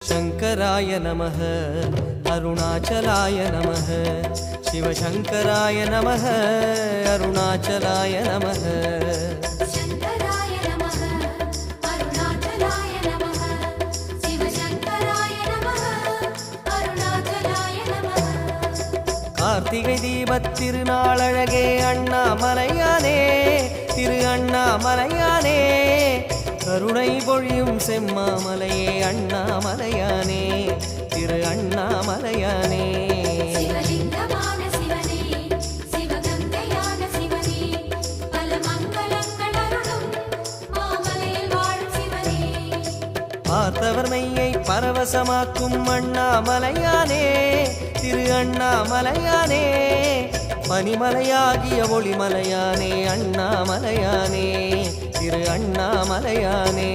शंकराय नमः अरुणाचलाय नमः शिवशंकराय नमः अरुणाचलाय नमः शंकराय नमः अरुणाचलाय नमः शिवशंकराय नमः अरुणाचलाय नमः कार्तिகை தீபத் திருநாளழகே அண்ணாமலையானே திரு அண்ணாமலையானே கருணை பொழியும் செம்மாமலையே அண்ணாமலையானே திரு அண்ணாமலையானே சிவலிங்கமான சிவனே சிவகங்கையான சிவனே பல மங்களங்கள் அருளும் மாமலையில் வாழும் சிவனே பார்த்தவர் மெய்யை பரவசமாக்கும் அண்ணாமலையானே திரு அண்ணாமலையானே பனிமலையாகிய ஒளிமலையானே அண்ணாமலையானே திரு அண்ணாமலையானே